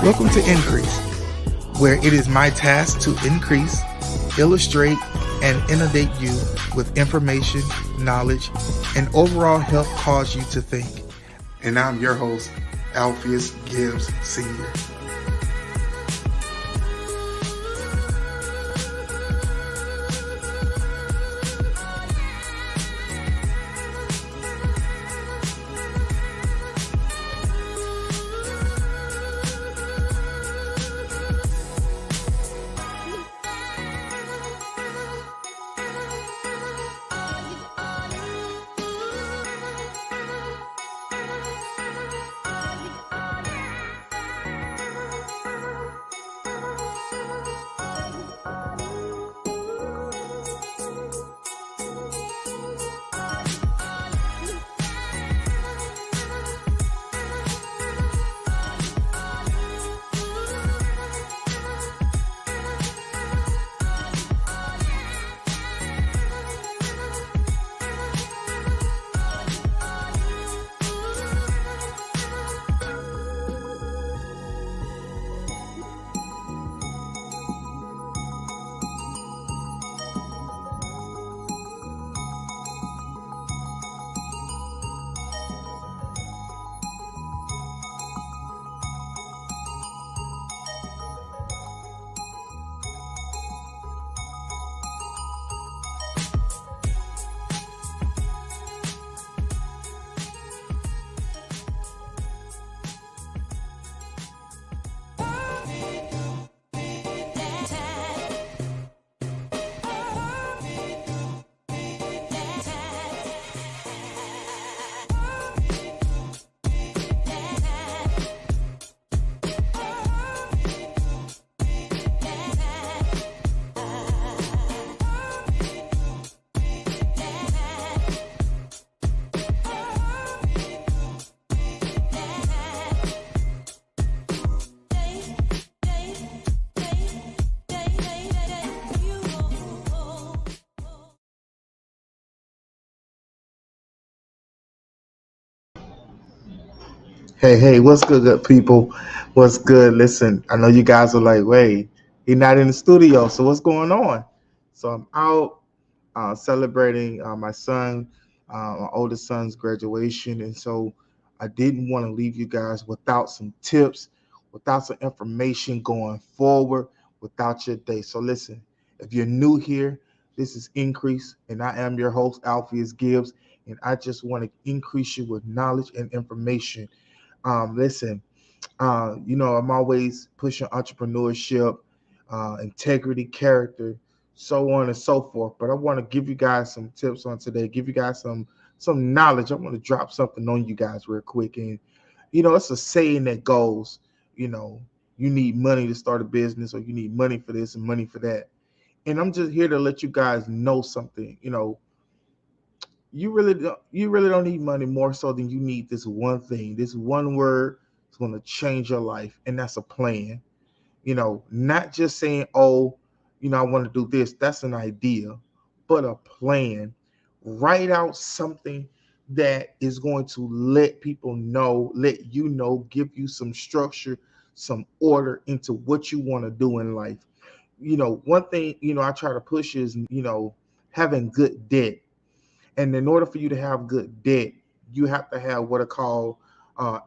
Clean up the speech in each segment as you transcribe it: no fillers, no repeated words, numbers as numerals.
Welcome to Increase, where it is my task to increase, illustrate, and inundate you with information, knowledge, and overall help cause you to think. And I'm your host, Alpheus Gibbs Sr. Hey, what's good people? What's good? Listen, I know you guys are like, wait, he's not in the studio, so what's going on? So I'm out celebrating my oldest son's graduation, and so I didn't want to leave you guys without some tips, without some information going forward, without your day. So listen, if you're new here, this is Increase, and I am your host, Alpheus Gibbs, and I just want to increase you with knowledge and information. Listen, I'm always pushing entrepreneurship, integrity, character, so on and so forth. But I want to give you guys some tips on today, give you guys some knowledge. I want to drop something on you guys real quick. And it's a saying that goes, you know, you need money to start a business, or you need money for this and money for that. And I'm just here to let you guys know something. You really don't need money more so than you need this one thing. This one word is going to change your life, and that's a plan. Not just saying, oh, I want to do this. That's an idea, but a plan. Write out something that is going to let people know, let you know, give you some structure, some order into what you want to do in life. One thing, I try to push is, having good debt. And in order for you to have good debt, you have to have what are called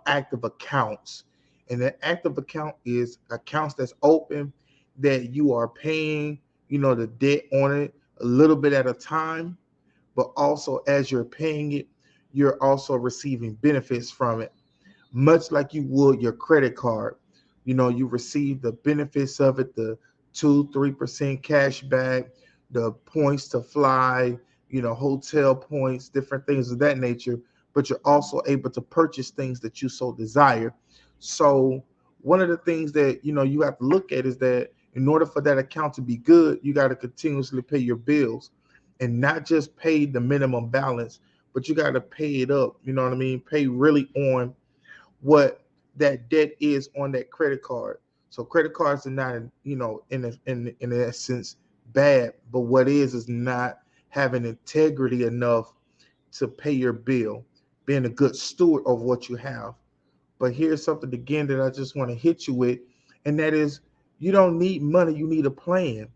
active accounts. And that active account is accounts that's open, that you are paying, the debt on it a little bit at a time. But also as you're paying it, you're also receiving benefits from it, much like you would your credit card. You receive the benefits of it, the 2-3% cash back, the points to fly, hotel points, different things of that nature. But you're also able to purchase things that you so desire. So one of the things that you have to look at is that in order for that account to be good, you got to continuously pay your bills, and not just pay the minimum balance, but you got to pay it up. You know what I mean? Pay really on what that debt is on that credit card. So credit cards are not, in essence bad, but what is not having integrity enough to pay your bill, being a good steward of what you have. But here's something again that I just want to hit you with, and that is you don't need money, you need a plan.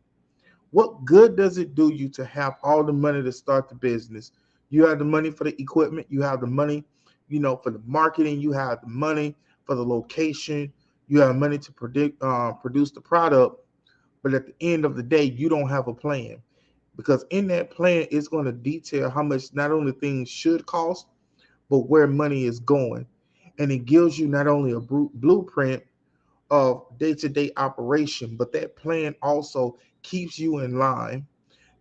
What good does it do you to have all the money to start the business? You have the money for the equipment, you have the money, for the marketing, you have the money for the location, you have money to produce the product. But at the end of the day, you don't have a plan, because in that plan, it's going to detail how much not only things should cost, but where money is going. And it gives you not only a blueprint of day-to-day operation, but that plan also keeps you in line.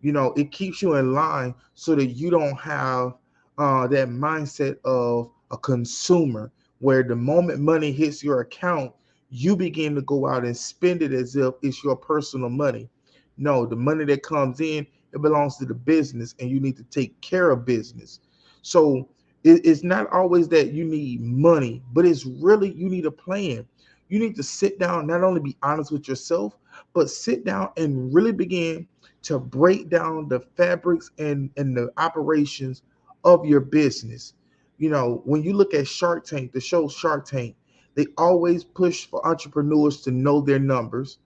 It keeps you in line so that you don't have that mindset of a consumer, where the moment money hits your account, you begin to go out and spend it as if it's your personal money. No, the money that comes in, it belongs to the business, and you need to take care of business. So it's not always that you need money, but it's really you need a plan. You need to sit down, not only be honest with yourself, but sit down and really begin to break down the fabrics and the operations of your business. When you look at Shark Tank, the show Shark Tank, they always push for entrepreneurs to know their numbers,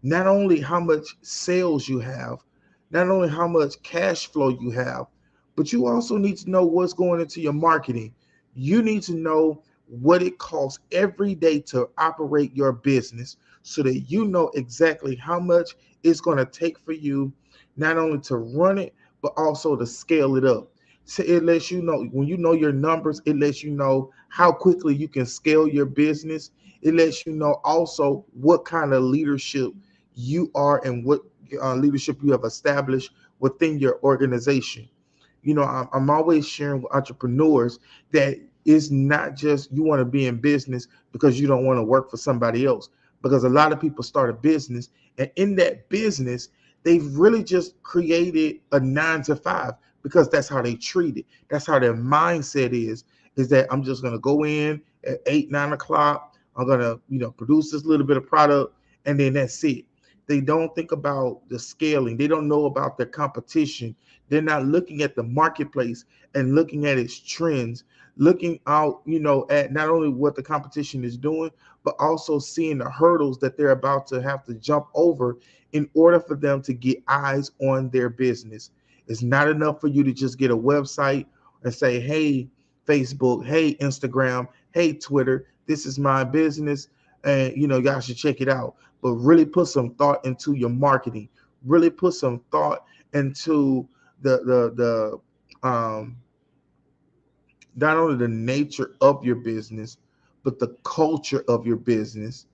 not only how much sales you have, not only how much cash flow you have, but you also need to know what's going into your marketing. You need to know what it costs every day to operate your business, so that you know exactly how much it's going to take for you, not only to run it, but also to scale it up. So it lets you know, when you know your numbers, it lets you know how quickly you can scale your business. It lets you know also what kind of leadership you are, and what leadership you have established within your organization. I'm always sharing with entrepreneurs that it's not just you want to be in business because you don't want to work for somebody else. Because a lot of people start a business, and in that business, they've really just created a 9 to 5, because that's how they treat it. That's how their mindset is that I'm just going to go in at 8, 9 o'clock. I'm going to, produce this little bit of product, and then that's it. They don't think about the scaling. They don't know about the competition. They're not looking at the marketplace and looking at its trends, looking out, at not only what the competition is doing, but also seeing the hurdles that they're about to have to jump over in order for them to get eyes on their business. It's not enough for you to just get a website and say, hey, Facebook, hey, Instagram, hey, Twitter, this is my business, and y'all should check it out. But really put some thought into your marketing. Really put some thought into the not only the nature of your business, but the culture of your business.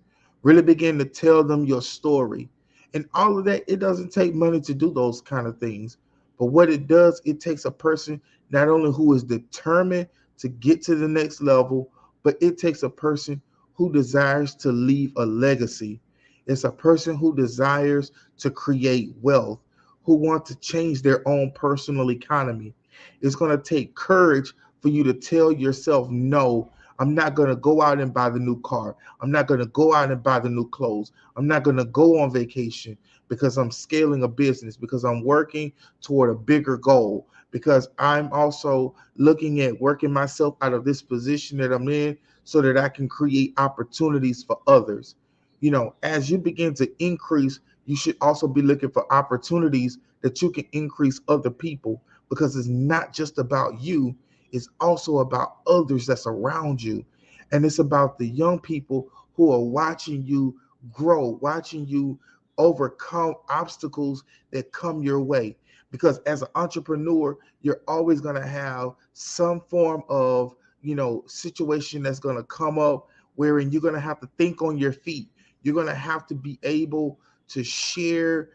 Really begin to tell them your story. And all of that, it doesn't take money to do those kind of things. But what it does, it takes a person not only who is determined to get to the next level, but it takes a person who desires to leave a legacy. It's a person who desires to create wealth, who wants to change their own personal economy. It's going to take courage for you to tell yourself, no, I'm not going to go out and buy the new car. I'm not going to go out and buy the new clothes. I'm not going to go on vacation because I'm scaling a business, because I'm working toward a bigger goal, because I'm also looking at working myself out of this position that I'm in so that I can create opportunities for others. As you begin to increase, you should also be looking for opportunities that you can increase other people, because it's not just about you, it's also about others that's around you. And it's about the young people who are watching you grow, watching you overcome obstacles that come your way. Because as an entrepreneur, you're always going to have some form of, situation that's going to come up wherein you're going to have to think on your feet. You're going to have to be able to share,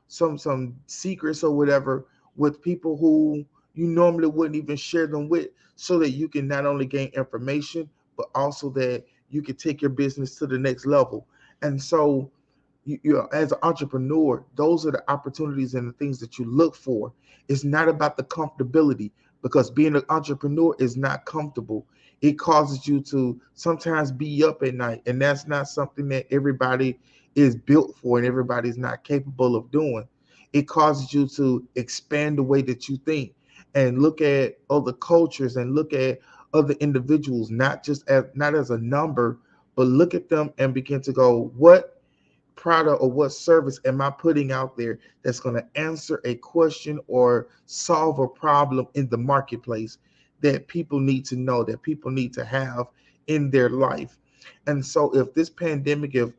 some secrets or whatever with people who you normally wouldn't even share them with, so that you can not only gain information, but also that you can take your business to the next level. And so, as an entrepreneur, those are the opportunities and the things that you look for. It's not about the comfortability, because being an entrepreneur is not comfortable. It causes you to sometimes be up at night, and that's not something that everybody is built for, and everybody's not capable of doing. It causes you to expand the way that you think and look at other cultures and look at other individuals, not as a number, but look at them and begin to go, what product or what service am I putting out there that's going to answer a question or solve a problem in the marketplace that people need to know, that people need to have in their life. And so if this pandemic, if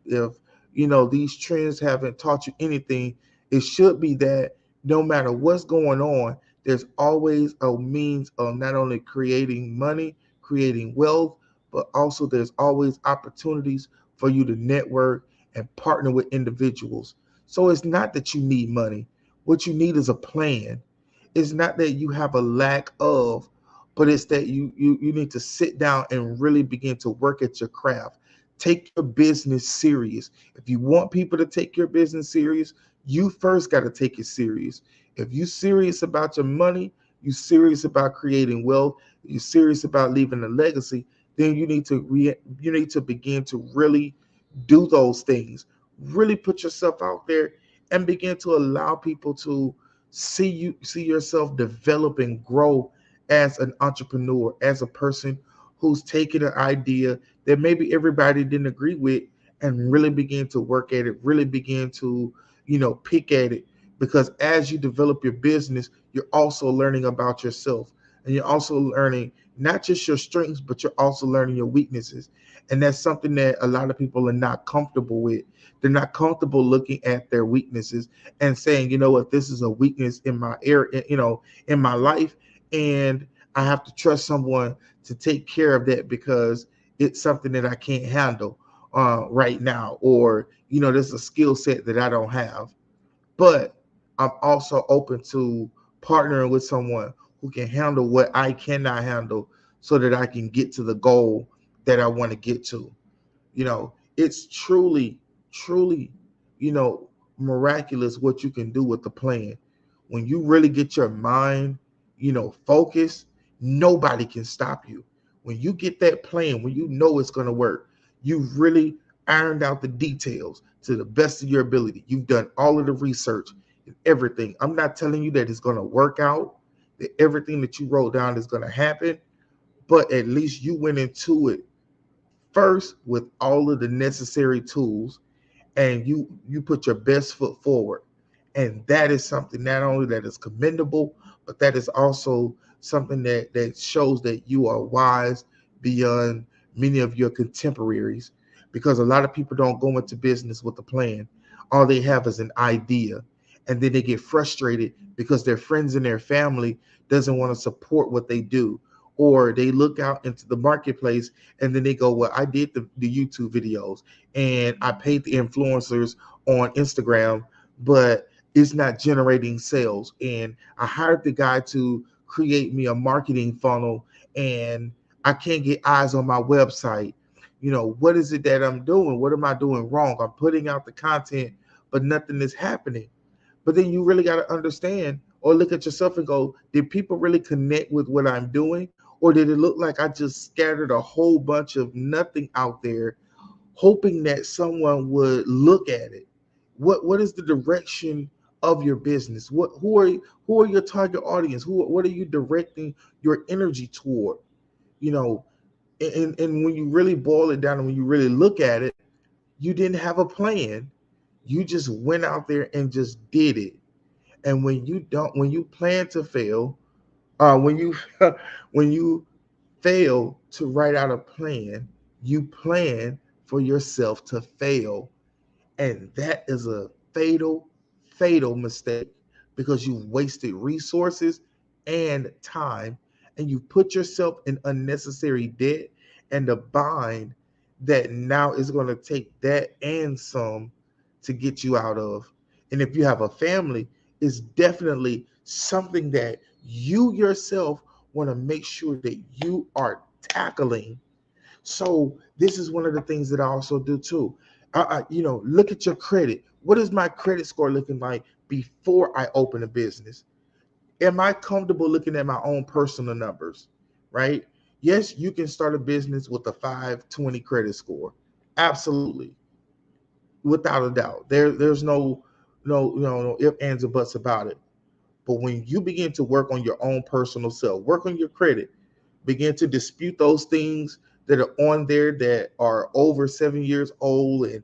these trends haven't taught you anything, it should be that no matter what's going on, there's always a means of not only creating money, creating wealth, but also there's always opportunities for you to network and partner with individuals. So it's not that you need money. What you need is a plan. It's not that you have a lack of, but it's that you need to sit down and really begin to work at your craft. Take your business serious. If you want people to take your business serious, you first got to take it serious. If you serious about your money, you serious about creating wealth, you serious about leaving a legacy, then you need to begin to really do those things. Really put yourself out there and begin to allow people to see yourself develop and grow as an entrepreneur, as a person who's taken an idea that maybe everybody didn't agree with and really begin to work at it, really begin to, pick at it. Because as you develop your business, you're also learning about yourself, and you're also learning not just your strengths, but you're also learning your weaknesses. And that's something that a lot of people are not comfortable with. They're not comfortable looking at their weaknesses and saying, you know what, this is a weakness in my area, in my life, and I have to trust someone to take care of that because it's something that I can't handle right now, or there's a skill set that I don't have. But I'm also open to partnering with someone who can handle what I cannot handle so that I can get to the goal that I want to get to. It's truly, you know, miraculous what you can do with the plan. When you really get your mind, focused, nobody can stop you. When you get that plan, when you know it's going to work, you've really ironed out the details to the best of your ability. You've done all of the research and everything. I'm not telling you that it's going to work out, that everything that you wrote down is going to happen, but at least you went into it first with all of the necessary tools, and you put your best foot forward. And that is something not only that is commendable, but that is also something that shows that you are wise beyond many of your contemporaries, because a lot of people don't go into business with a plan. All they have is an idea, and then they get frustrated because their friends and their family doesn't want to support what they do, or they look out into the marketplace and then they go, well, I did the YouTube videos and I paid the influencers on Instagram, but it's not generating sales. And I hired the guy to create me a marketing funnel, and I can't get eyes on my website. What is it that I'm doing? What am I doing wrong? I'm putting out the content, but nothing is happening. But then you really got to understand or look at yourself and go, did people really connect with what I'm doing? Or did it look like I just scattered a whole bunch of nothing out there, hoping that someone would look at it? What is the direction of your business? Who are your target audience? What are you directing your energy toward? You know, and when you really boil it down and when you really look at it, you didn't have a plan. You just went out there and just did it. And when you plan to fail, when you when you fail to write out a plan, you plan for yourself to fail. And that is a fatal mistake, because you've wasted resources and time, and you put yourself in unnecessary debt and a bind that now is going to take that and some to get you out of. And if you have a family, it's definitely something that you yourself want to make sure that you are tackling. So this is one of the things that I also do too. Look at your credit. What is my credit score looking like before I open a business? Am I comfortable looking at my own personal numbers? Right? Yes, you can start a business with a 520 credit score. Absolutely, without a doubt. There's no if, ands, or buts about it. But when you begin to work on your own personal self, work on your credit, Begin to dispute those things that are on there that are over 7 years old, and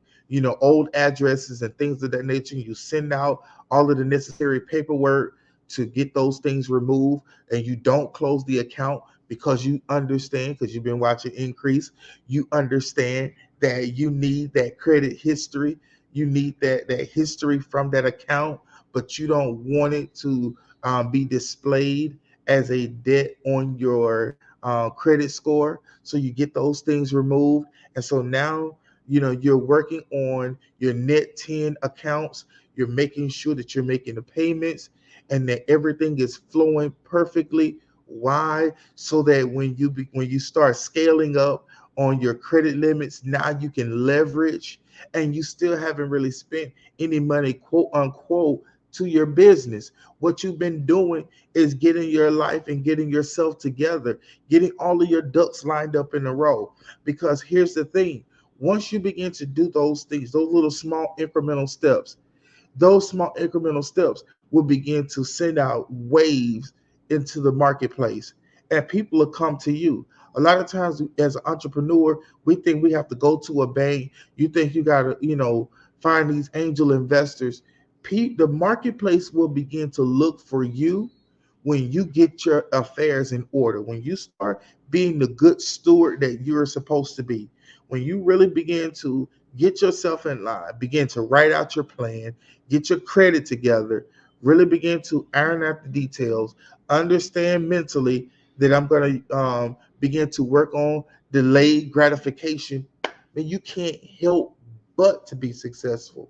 old addresses and things of that nature. You send out all of the necessary paperwork to get those things removed, and you don't close the account because you understand, because you've been watching Increase, you understand that you need that credit history, you need that history from that account, but you don't want it to be displayed as a debt on your credit score. So you get those things removed. And so now, you're working on your net 10 accounts. You're making sure that you're making the payments and that everything is flowing perfectly. Why? So that when you start scaling up on your credit limits, now you can leverage, and you still haven't really spent any money, quote unquote, to your business. What you've been doing is getting your life and getting yourself together, getting all of your ducks lined up in a row. Because here's the thing, once you begin to do those things, those little small incremental steps, those small incremental steps will begin to send out waves into the marketplace, and people will come to you. A lot of times as an entrepreneur, we think we have to go to a bank. You think you got to, find these angel investors. The marketplace will begin to look for you when you get your affairs in order, when you start being the good steward that you're supposed to be, when you really begin to get yourself in line, begin to write out your plan, get your credit together, really begin to iron out the details, understand mentally that I'm going to begin to work on delayed gratification, then you can't help but to be successful.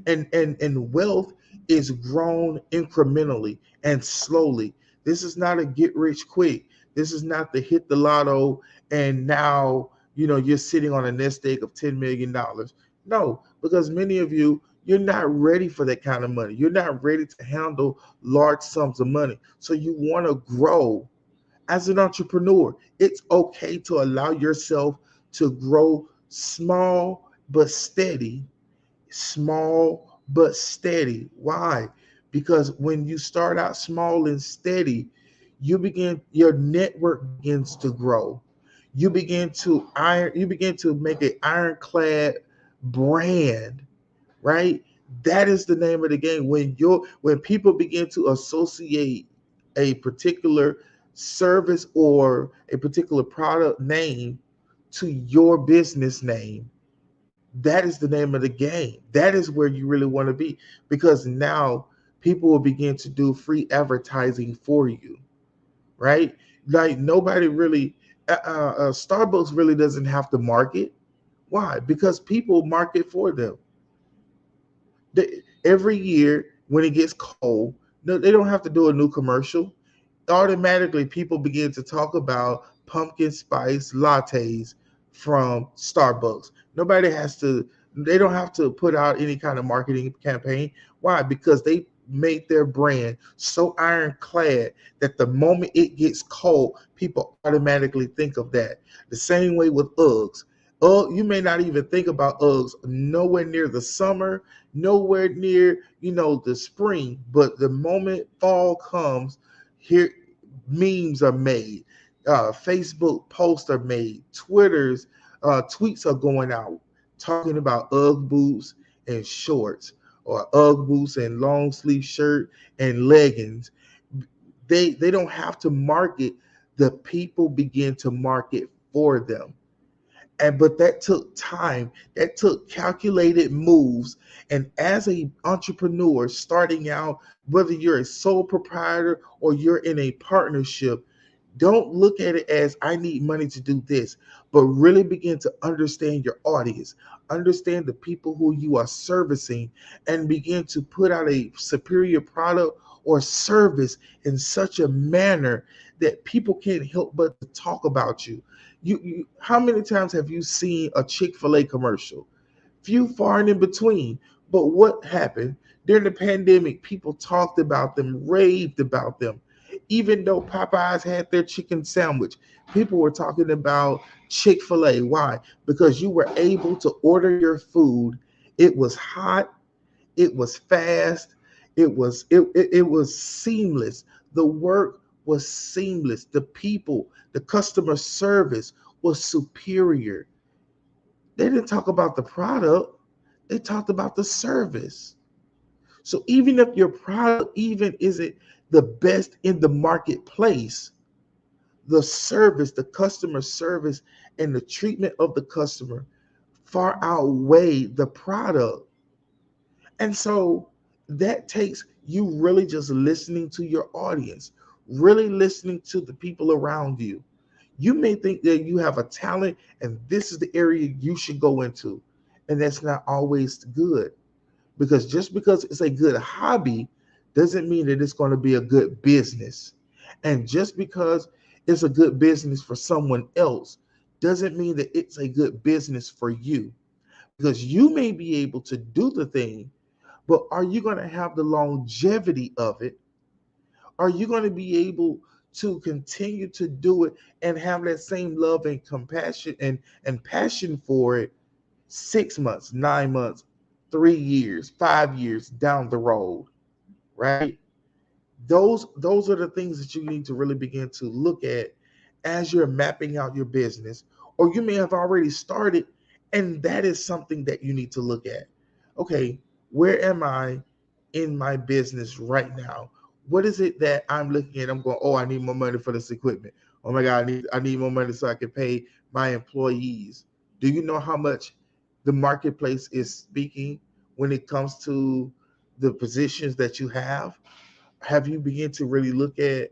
And wealth is grown incrementally and slowly. This is not a get rich quick. This is not the hit the lotto and now you're sitting on a nest egg of $10 million. No, because many of you, you're not ready for that kind of money. You're not ready to handle large sums of money. So you want to grow as an entrepreneur. It's okay to allow yourself to grow small but steady, small but steady. Why? Because when you start out small and steady, your network begins to grow. You begin to make an ironclad brand, right? That is the name of the game. When people begin to associate a particular service or a particular product name to your business name, that is the name of the game. That is where you really want to be, because now people will begin to do free advertising for you, right? Like nobody really, Starbucks really doesn't have to market. Why? Because people market for them. Every year when it gets cold, no, they don't have to do a new commercial. Automatically people begin to talk about pumpkin spice lattes from Starbucks. Nobody has to, they don't have to put out any kind of marketing campaign. Why? Because they made their brand so ironclad that the moment it gets cold, people automatically think of that. The same way with Uggs. You may not even think about Uggs nowhere near the summer, nowhere near, the spring, but the moment fall comes, here memes are made, Facebook posts are made, Twitter's tweets are going out talking about Ugg boots and shorts, or Ugg boots and long sleeve shirt and leggings. They don't have to market. The people begin to market for them. But that took time, that took calculated moves. And as a entrepreneur starting out, whether you're a sole proprietor or you're in a partnership, don't look at it as I need money to do this, but really begin to understand your audience, understand the people who you are servicing, and begin to put out a superior product or service in such a manner that people can't help but to talk about you. How many times have you seen a Chick-fil-A commercial? Few, far, and in between. But what happened during the pandemic? People talked about them, raved about them. Even though Popeyes had their chicken sandwich, people were talking about Chick-fil-A. Why? Because you were able to order your food. It was hot, it was fast, it was seamless. The work was seamless. The people, the customer service was superior. They didn't talk about the product, they talked about the service. So even if your product even isn't the best in the marketplace, the service, the customer service, and the treatment of the customer far outweigh the product. And so that takes you really just listening to your audience, really listening to the people around you. You may think that you have a talent and this is the area you should go into. And that's not always good, because just because it's a good hobby doesn't mean that it's going to be a good business. And just because it's a good business for someone else doesn't mean that it's a good business for you, because you may be able to do the thing, but are you going to have the longevity of it? Are you going to be able to continue to do it and have that same love and compassion and passion for it 6 months, 9 months, 3 years, 5 years down the road, right? Those are the things that you need to really begin to look at as you're mapping out your business, or you may have already started, and that is something that you need to look at. Okay, where am I in my business right now? What is it that I'm looking at? I'm going, oh, I need more money for this equipment. Oh my God, I need more money so I can pay my employees. Do you know how much the marketplace is speaking when it comes to the positions that you have? Have you begin to really look at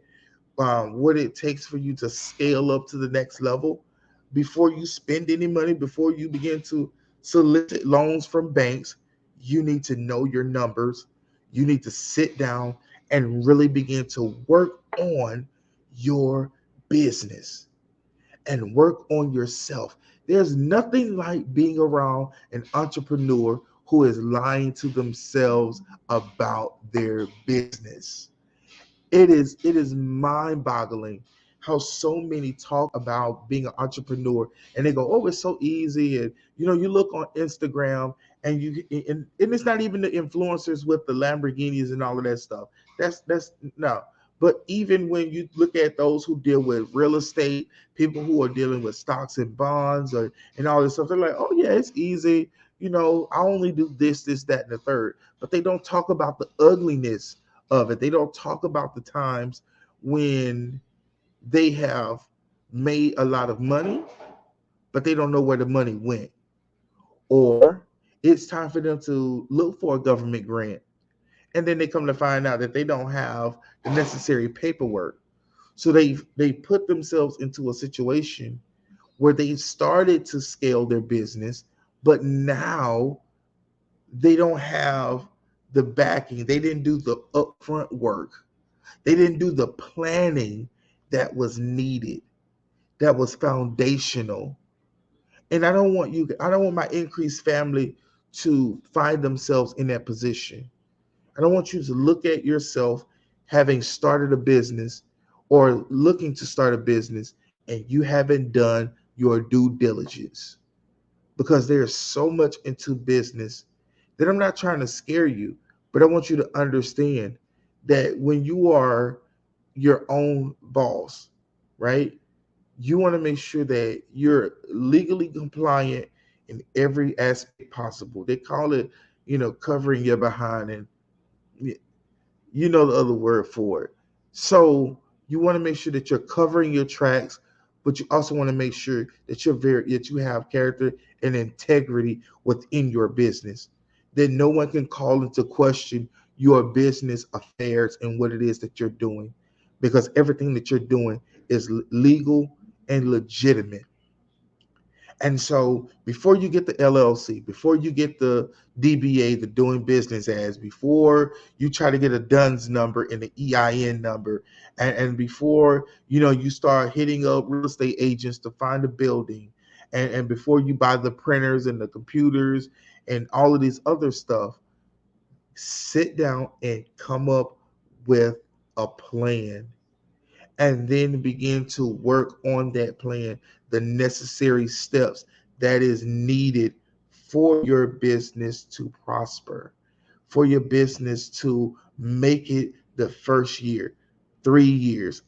what it takes for you to scale up to the next level before you spend any money, before you begin to solicit loans from banks? You need to know your numbers. You need to sit down and really begin to work on your business and work on yourself. There's nothing like being around an entrepreneur who is lying to themselves about their business. It is mind-boggling how so many talk about being an entrepreneur and they go, oh, it's so easy. And you look on Instagram and and it's not even the influencers with the Lamborghinis and all of that stuff. That's no. But even when you look at those who deal with real estate, people who are dealing with stocks and bonds, and all this stuff, they're like, oh yeah, it's easy. I only do this, that, and the third. But they don't talk about the ugliness of it. They don't talk about the times when they have made a lot of money, but they don't know where the money went. Or it's time for them to look for a government grant. And then they come to find out that they don't have the necessary paperwork. So they put themselves into a situation where they started to scale their business, but now they don't have the backing. They didn't do the upfront work. They didn't do the planning that was needed, that was foundational. And I don't want my increased family to find themselves in that position. I don't want you to look at yourself having started a business or looking to start a business and you haven't done your due diligence, because there's so much into business that I'm not trying to scare you, but I want you to understand that when you are your own boss, right? You want to make sure that you're legally compliant in every aspect possible. They call it, covering your behind, and the other word for it. So you want to make sure that you're covering your tracks, but you also want to make sure that that you have character and integrity within your business. That no one can call into question your business affairs and what it is that you're doing, because everything that you're doing is legal and legitimate. And so before you get the LLC, before you get the DBA, the doing business as, before you try to get a DUNS number and the EIN number, and before you start hitting up real estate agents to find a building, and before you buy the printers and the computers and all of this other stuff, sit down and come up with a plan, and then begin to work on that plan, the necessary steps that is needed for your business to prosper, for your business to make it the first year, 3 years,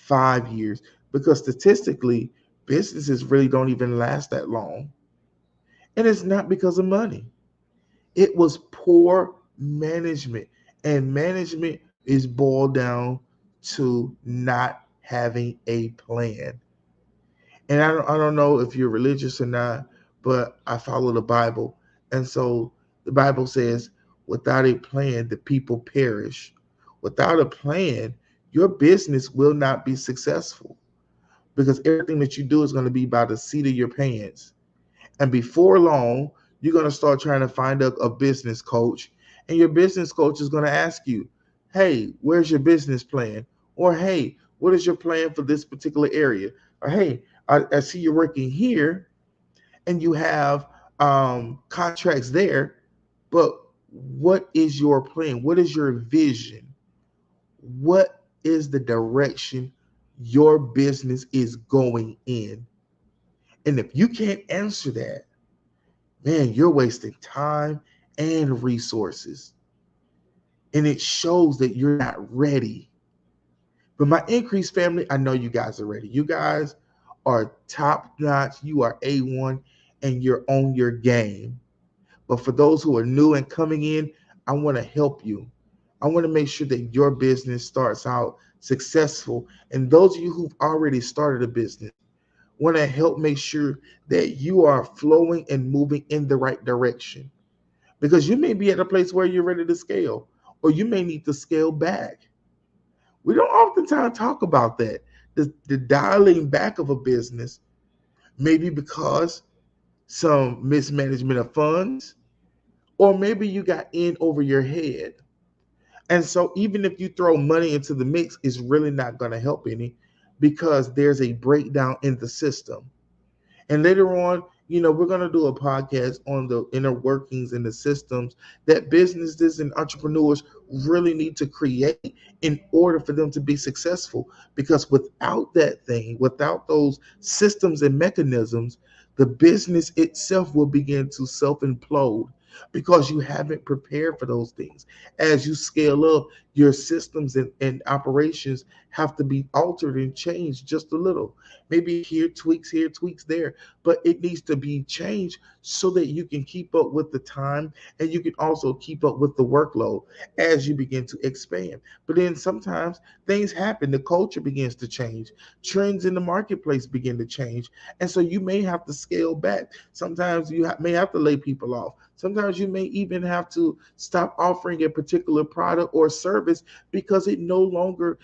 5 years, because statistically, businesses really don't even last that long. And it's not because of money. It was poor management. And management is boiled down to not having a plan. And I don't know if you're religious or not, but I follow the Bible. And so the Bible says, without a plan, the people perish. Without a plan, your business will not be successful, because everything that you do is going to be by the seat of your pants. And before long, you're going to start trying to find a business coach. And your business coach is going to ask you, hey, where's your business plan? Or, hey, what is your plan for this particular area? Or, hey, I see you're working here and you have contracts there, but what is your plan? What is your vision? What is the direction your business is going in? And if you can't answer that, man, you're wasting time and resources. And it shows that you're not ready. But my increased family, I know you guys are ready. You guys are top notch. You are A1 and you're on your game. But for those who are new and coming in, I want to help you. I want to make sure that your business starts out successful. And those of you who've already started a business, want to help make sure that you are flowing and moving in the right direction, because you may be at a place where you're ready to scale, or you may need to scale back. We don't oftentimes talk about that. The dialing back of a business, maybe because some mismanagement of funds, or maybe you got in over your head. And so even if you throw money into the mix, it's really not going to help any, because there's a breakdown in the system. And later on, we're going to do a podcast on the inner workings and the systems that businesses and entrepreneurs really need to create in order for them to be successful. Because without that thing, without those systems and mechanisms, the business itself will begin to self implode, because you haven't prepared for those things. As you scale up, your systems and operations have to be altered and changed just a little. Maybe here, tweaks there, but it needs to be changed so that you can keep up with the time, and you can also keep up with the workload as you begin to expand. But then sometimes things happen, the culture begins to change, trends in the marketplace begin to change, and so you may have to scale back. Sometimes you may have to lay people off. Sometimes you may even have to stop offering a particular product or service because it no longer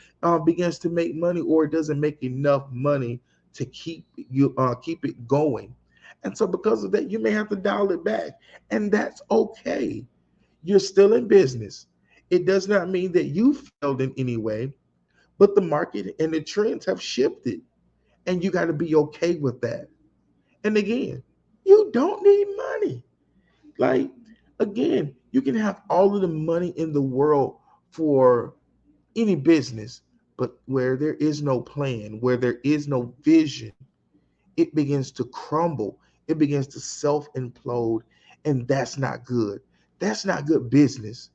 begins to make money, or it doesn't make enough money to keep it going. And so because of that, you may have to dial it back. And that's okay. You're still in business. It does not mean that you failed in any way, but the market and the trends have shifted. And you got to be okay with that. And again, you don't need money. Like, again, you can have all of the money in the world for any business, but where there is no plan, where there is no vision, it begins to crumble. It begins to self implode. And that's not good. That's not good business.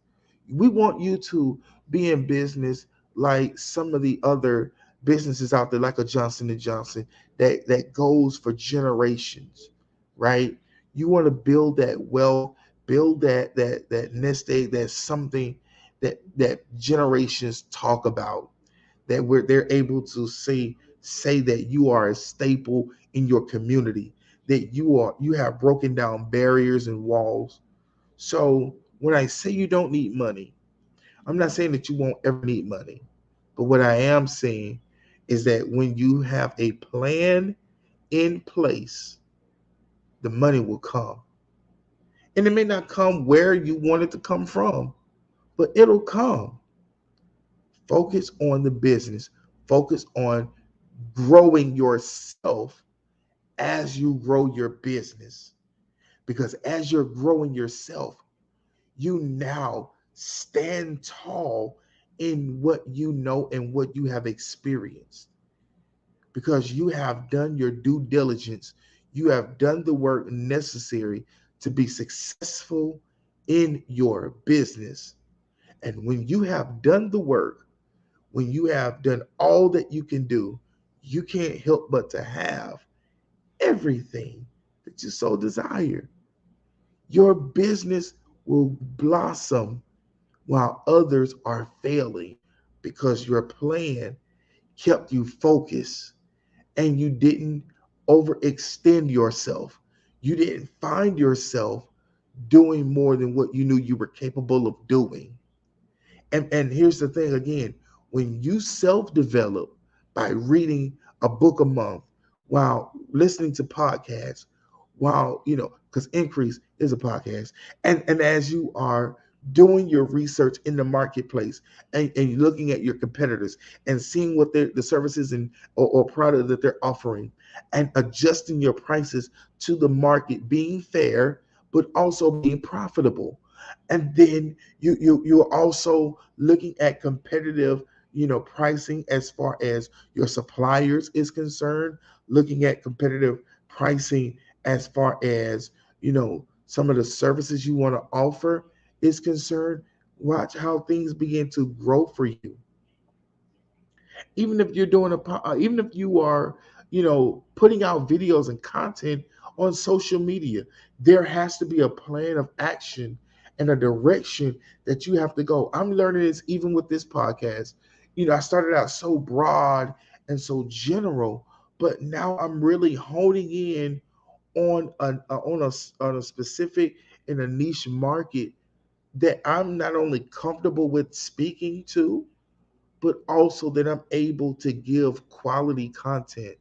We want you to be in business like some of the other businesses out there, like a Johnson and Johnson, that goes for generations, right? You want to build that wealth, build that nest egg. That's something that generations talk about, that where they're able to say that you are a staple in your community, that you have broken down barriers and walls. So when I say you don't need money, I'm not saying that you won't ever need money. But what I am saying is that when you have a plan in place, the money will come. And it may not come where you want it to come from, but it'll come. Focus on the business. Focus on growing yourself as you grow your business. Because as you're growing yourself, you now stand tall in what you know and what you have experienced, because you have done your due diligence. You have done the work necessary to be successful in your business. And when you have done the work, When you have done all that you can do, you can't help but to have everything that you so desire. Your business will blossom while others are failing because your plan kept you focused and you didn't overextend yourself. You didn't find yourself doing more than what you knew you were capable of doing. And here's the thing again, when you self-develop by reading a book a month while listening to podcasts, while because increase is a podcast, and as you are doing your research in the marketplace and looking at your competitors and seeing what the services and or product that they're offering and adjusting your prices to the market, being fair but also being profitable. And then you're also looking at competitive pricing as far as your suppliers is concerned, looking at competitive pricing as far as some of the services you want to offer is concerned. Watch how things begin to grow for you. Even if you're doing even if you are putting out videos and content on social media, there has to be a plan of action and a direction that you have to go. I'm learning this even with this podcast. I started out so broad and so general, but now I'm really honing in on a specific and a niche market that I'm not only comfortable with speaking to, but also that I'm able to give quality content,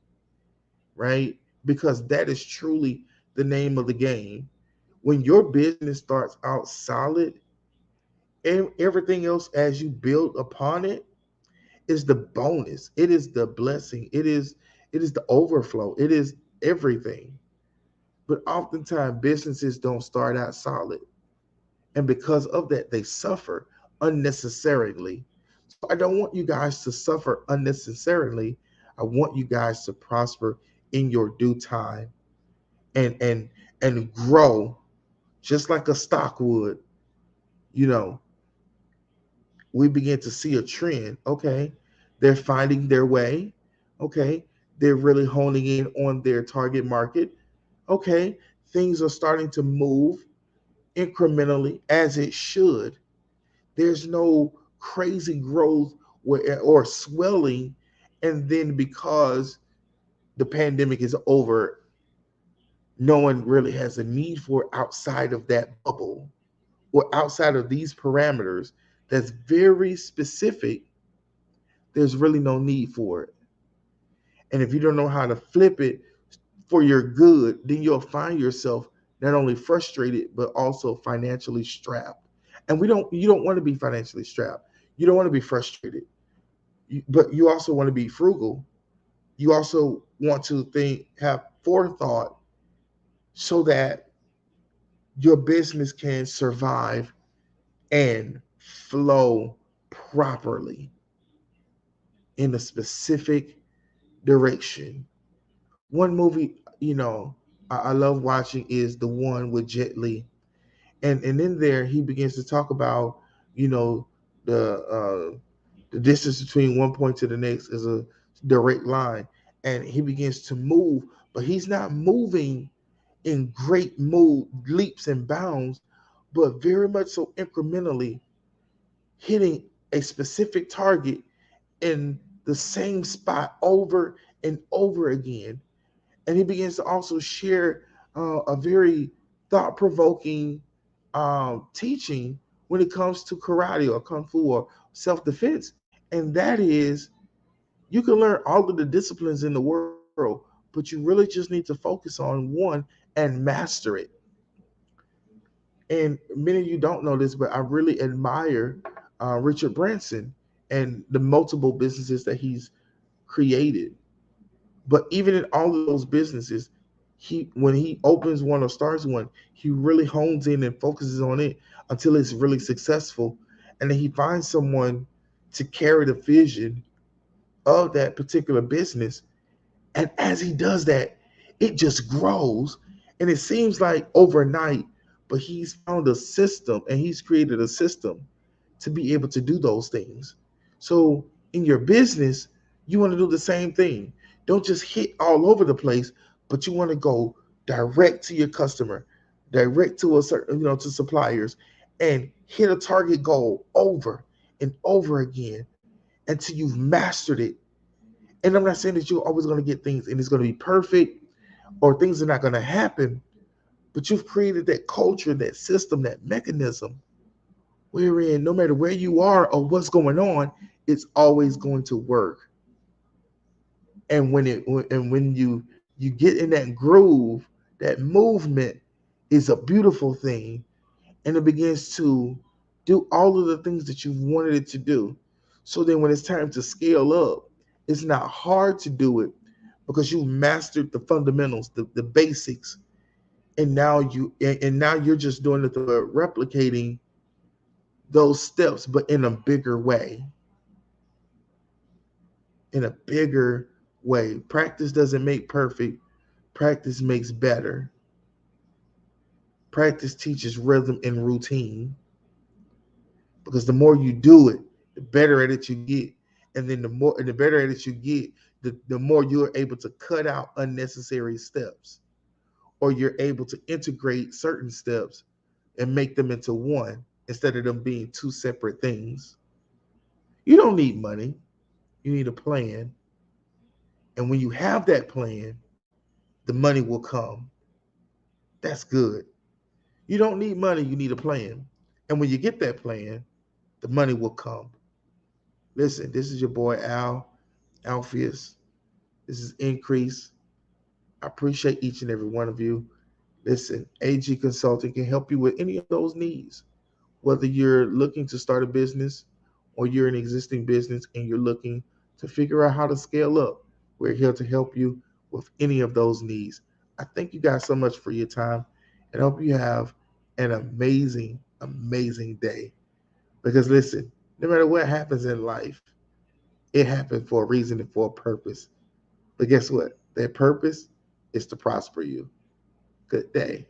right? Because that is truly the name of the game. When your business starts out solid, everything else as you build upon it is the bonus. It is the blessing. It is the overflow. It is everything. But oftentimes businesses don't start out solid. And because of that, they suffer unnecessarily. So I don't want you guys to suffer unnecessarily. I want you guys to prosper in your due time and grow just like a stock would. You know, we begin to see a trend. Okay, they're finding their way. Okay, they're really honing in on their target market. Okay, things are starting to move incrementally as it should. There's no crazy growth or swelling, and then because the pandemic is over, no one really has a need for it outside of that bubble or outside of these parameters that's very specific. There's really no need for it. And if you don't know how to flip it for your good, then you'll find yourself not only frustrated but also financially strapped. And we don't you don't want to be financially strapped. You don't want to be frustrated. But you also want to be frugal. You also want to have forethought so that your business can survive and flow properly in a specific direction. One movie, I love watching is the one with Jet Li, and in there he begins to talk about, you know, the distance between one point to the next is a direct line, and he begins to move, but he's not moving in great move leaps and bounds, but very much so incrementally hitting a specific target in the same spot over and over again. And he begins to also share a very thought-provoking teaching when it comes to karate or kung fu or self-defense, and that is you can learn all of the disciplines in the world, but you really just need to focus on one and master it. And many of you don't know this, but I really admire Richard Branson and the multiple businesses that he's created. But even in all of those businesses, he when he opens one or starts one, he really hones in and focuses on it until it's really successful, and then he finds someone to carry the vision of that particular business. And as he does that, it just grows. And it seems like overnight, but he's found a system and he's created a system to be able to do those things. So In your business, you want to do the same thing. Don't just hit all over the place, but you want to go direct to your customer, direct to a certain, to suppliers, and hit a target goal over and over again until you've mastered it. And I'm not saying that you're always going to get things and it's going to be perfect or things are not going to happen, but you've created that culture, that system, that mechanism wherein no matter where you are or what's going on, it's always going to work. And when you get in that groove, that movement is a beautiful thing, and it begins to do all of the things that you wanted it to do. So then when it's time to scale up, it's not hard to do it because you've mastered the fundamentals, the basics, and now you're just doing it, replicating those steps, but in a bigger way. In a bigger way. Practice doesn't make perfect. Practice makes better. Practice teaches rhythm and routine, because the more you do it, the better at it you get. And then the better at it you get, the more you're able to cut out unnecessary steps, or you're able to integrate certain steps and make them into one instead of them being two separate things. You don't need money. You need a plan. And when you have that plan, the money will come. That's good. You don't need money, you need a plan. And when you get that plan, the money will come. Listen, this is your boy Alpheus. This is Increase. I appreciate each and every one of you. Listen, AG Consulting can help you with any of those needs. Whether you're looking to start a business or you're an existing business and you're looking to figure out how to scale up, we're here to help you with any of those needs. I thank you guys so much for your time, and I hope you have an amazing, amazing day. Because listen, no matter what happens in life, it happened for a reason and for a purpose. But guess what? That purpose is to prosper you. Good day.